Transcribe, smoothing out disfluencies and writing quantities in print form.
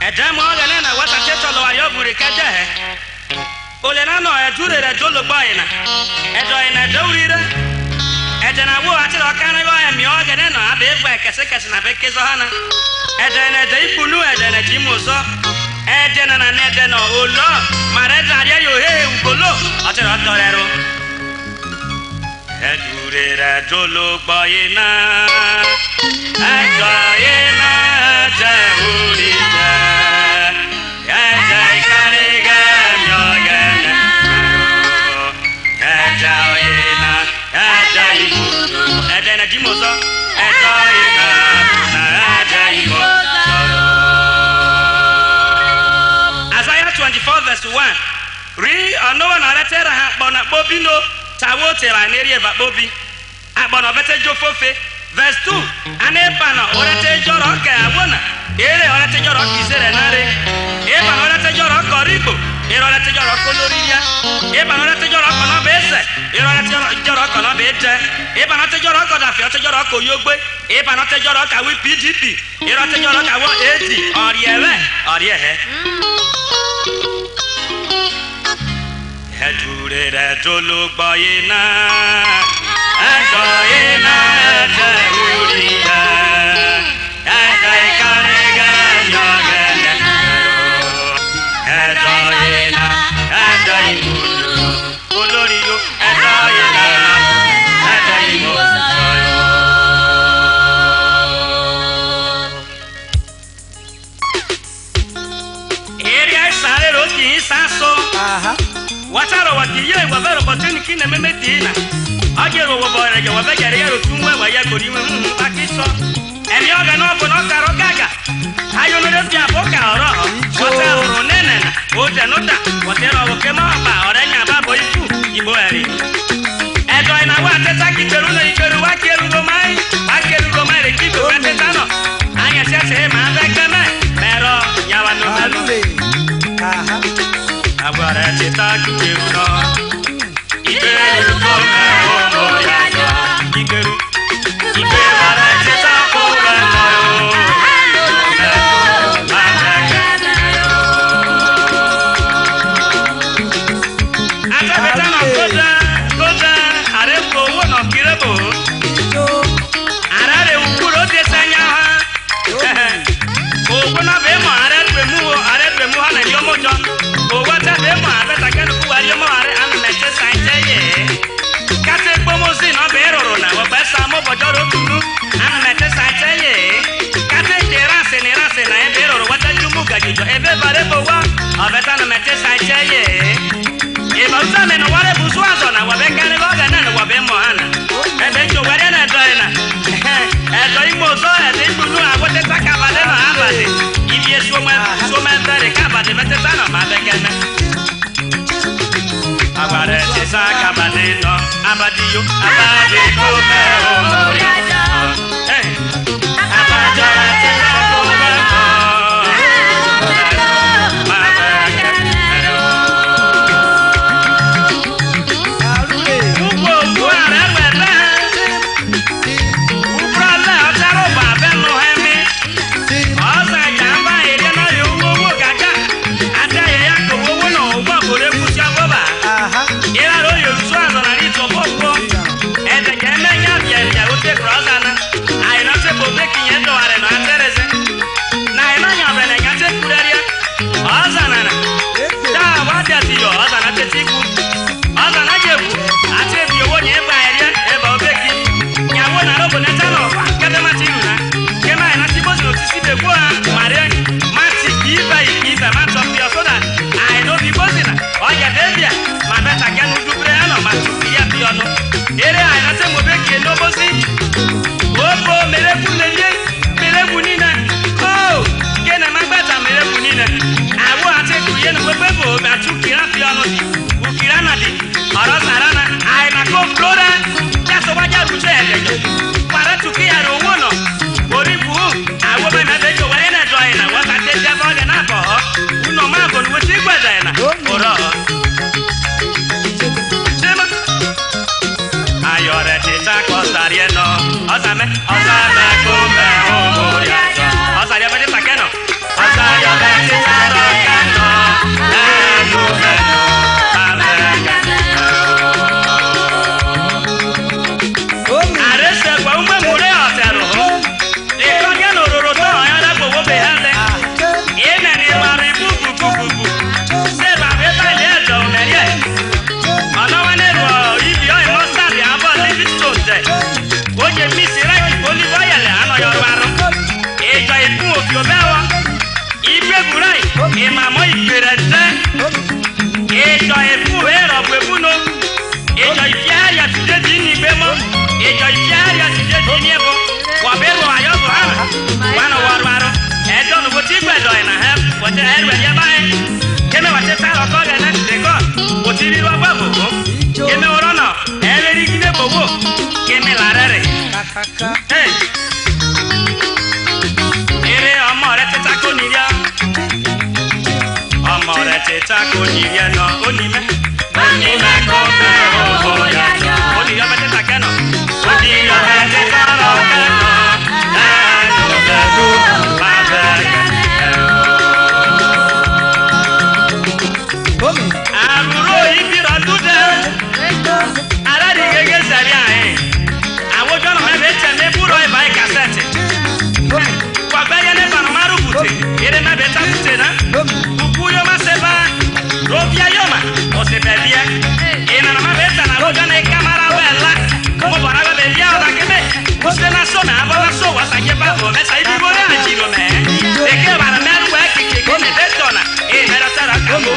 ẹ̀jẹ̀ mọ́ ọ̀rẹ́ náà wọ́n tàṣẹ́ sọ̀lọ̀ ayọ́ bùrẹ̀ kẹjẹ́ ẹ̀ olè náà nọ ẹ̀dúrè rẹ̀ tó ló gbọ́ ìnà ẹ̀dọ̀ ìnà ẹ̀dọ́wùrí rẹ̀ ẹ̀jẹ̀ náà wọ́ àti lọ́ọ́ kánú yọ ẹ̀mí ọ̀gẹ̀ náà abẹ́ gbọ́ ẹ̀kẹsẹ̀kẹsẹ̀ náà bẹ́ ké sọ́ hánà ẹ̀dẹ̀ ìnà ẹ̀dẹ̀ ìkùnú ẹ̀dẹ̀ ìnà ẹ̀dẹ̀ ìmọ̀ sọ́ ẹ̀dẹ̀ náà ní ẹ̀dẹ̀ náà olọ́ màrẹ́ dàrí yóò hé ugolo ọtí lọ́ọ́ tọ́ rẹ̀ ro ẹ̀dúrè rẹ̀ tó ló gbọ́ ìnà ẹ̀dọ̀ ìnà ẹ̀jẹ̀ orí rẹ̀ ẹ̀jẹ̀ ìkárẹ́gẹ́ ẹ̀mí ẹ̀jẹ̀ ìnà ẹ̀jẹ̀ ìbùdó ẹ̀jẹ̀ ìnà jímọ̀ sọ ẹ̀jẹ̀ ìnà ẹ̀jẹ̀ ìbùdó. Isaiah 24 verse 1 rí ọ̀nà wọn ọ̀rẹ́ tẹ́ra ha gbọ̀nà kpóbi no tàwọn tẹ̀ra n'eri ẹ̀fà kpóbi agbọ̀nà ọ̀bẹ́tẹ̀ jó fófe verse 2 anẹ́bànà ọ̀rẹ́tẹ̀ jọ̀rọ̀ kẹ̀ àwọnà èrè ọ̀rẹ́tẹ̀ jọ̀rọ̀ kìsẹ̀ rẹ̀ náre ìbànà ọ̀rẹ́tẹ̀ jọ̀rọ̀ kọ̀rígbò èrè ọ̀rẹ́tẹ̀ jọ̀rọ̀ kólóríyá ìbànà ọ̀rẹ́tẹ̀ jọ̀rọ̀ kọ̀nà bẹ́ẹ̀ sẹ̀ èrè ọ̀rẹ́tẹ̀ jọ̀rọ̀ kọ̀nà bẹ́ẹ̀ tẹ̀ ìbànà ọ̀rẹ́tẹ̀ jọ̀rọ̀ kọ̀dàfẹ́ ọ̀tẹ̀ jọ̀rọ̀ kòyógbé ìbànà ọ̀rẹ́tẹ̀ jọ̀rọ̀ kàwé PDP èrè ọ̀rẹ́tẹ̀ jọ̀rọ̀ kàwé AD ọ̀rìẹ̀rẹ̀ ọ̀rìẹ̀hẹ́. ẹ̀dúrè rẹ̀ tó ló gbọ́ iná ẹ̀dọ̀ iná ẹ̀jẹ̀ orí rẹ̀ ẹ̀jẹ̀ ìkárẹ́gẹ́ yọ̀gẹ̀dẹ̀ ẹ̀dọ̀ iná ẹ̀jẹ̀ ìmúlò olórí yó ẹ̀dọ̀ iná ẹ̀jẹ̀ ìmúlò. èrè àìsàn rẹ̀ ló kì í sá so. Wataro wakiye wavero boteni kine meme dina agero wabora ya wabegere yero tumwe waya koriwe bakiso emi oga no bono karo gaga ayo mere bia boka oro wataro ronene na oja nota watero wokema ba orenya babo ifu ibo eri edo ina wa teta kikeru na ikeru wakeru romai re kibo watetano anya sese ma bekeme pero nyawa no melu Agora te tá que quero não Iberu como o moyano Iberu agora te tá como o Ata betana koda arepo wo no kirebo Arare ukuro de sanya ha Ogo na be mo arare mu ha na yomo jo Ogo ta be mo abeta kenu ku wari mo are an mete saite ye Kate pomo si no be roro na wo besa mo bojoro tunu an mete saite ye Kate derase ni rase na e be roro wata jumu gajijo e be bare bo wa abeta na mete saite ye E ba usa me no ware busu azo na wo be kale go ga na no wo be mo ana E be jo ware na do ina E do imo zo e be gbunu awote takabale no abade Ibi so me bere kabade mete sana ma be kene Abare se sakabale no abadiyo abade ko me o moriya Abajara se ko me Ere ana se mo be ke no bosi Opo melefu nene melefu nina Oh kena magbata melefu nina Awo ate kuye no pepe bo ba tukira fi ono di Ukira na di ìmàmọ́ ìgbèrèsẹ́ ìjọ ìfú èrò pẹ̀fúnú ìjọ ìfẹ́ àyà tìjẹ́ dì ní gbẹ́mọ́ ìjọ ìfẹ́ àyà tìjẹ́ dì ní ẹ̀bọ wà bẹ́ẹ̀ rọ àyọ̀bọ̀ hàn wánà wọ́ọ̀rọ̀ ẹ̀dọ́ nùbó tí gbẹ̀dọ̀ ìnà hẹ́ wọ́tẹ́ ẹ̀rù ẹ̀yẹ báyìí kéme wàtí sálọ kọ́ gẹ̀ náà ti kọ́ òtí rí wọ́n gbọ́ gbogbo kéme wọ́rọ́ nọ ẹ̀rẹ́rì gídé gbogbo kéme làárẹ̀ rẹ̀ eré ọmọ rẹ ti ta kó nìyá ọmọ rẹ ti ta kó nìyá nọ onímẹ onímẹ kó bẹ owó yàtọ̀ oníyọ bẹ ti ta kẹ nọ oníyọ bẹ ti ta lọ kẹ nọ ẹnu bẹ lù má bẹ kẹ àrùrò ìbírọ̀ dúdẹ aládìí gẹ́gẹ́ sẹ̀rí àyìn àwọn ojú ọ̀nà mẹ́fẹ̀ẹ́ tẹ̀ mí búrọ̀ ìbá ìkàsẹ̀tì wàgbẹ́yẹ ní bànúmárù bùtì eré náà bẹ ta bùtì náà kúkú yóò má ṣe bá rọ́bíà yóò má ọ̀sẹ̀ bẹ̀ bíẹ́ ìnana má bẹ tà náà lójọ́ náà kámárà wẹ̀ la mo bọ̀ náà bẹ bíẹ́ ọ̀dà kébé kùsùlẹ̀ náà sọ mẹ́ abọ́ náà sọ wà sàkẹ́ bá bọ̀ mẹ́sà ibi wọ́n náà jì lọ mẹ́ èké bàrà mẹ́rù wẹ̀ kékeré ní dẹ́tọ̀ náà èyí mẹ́rẹ̀ sẹ́ra kàmó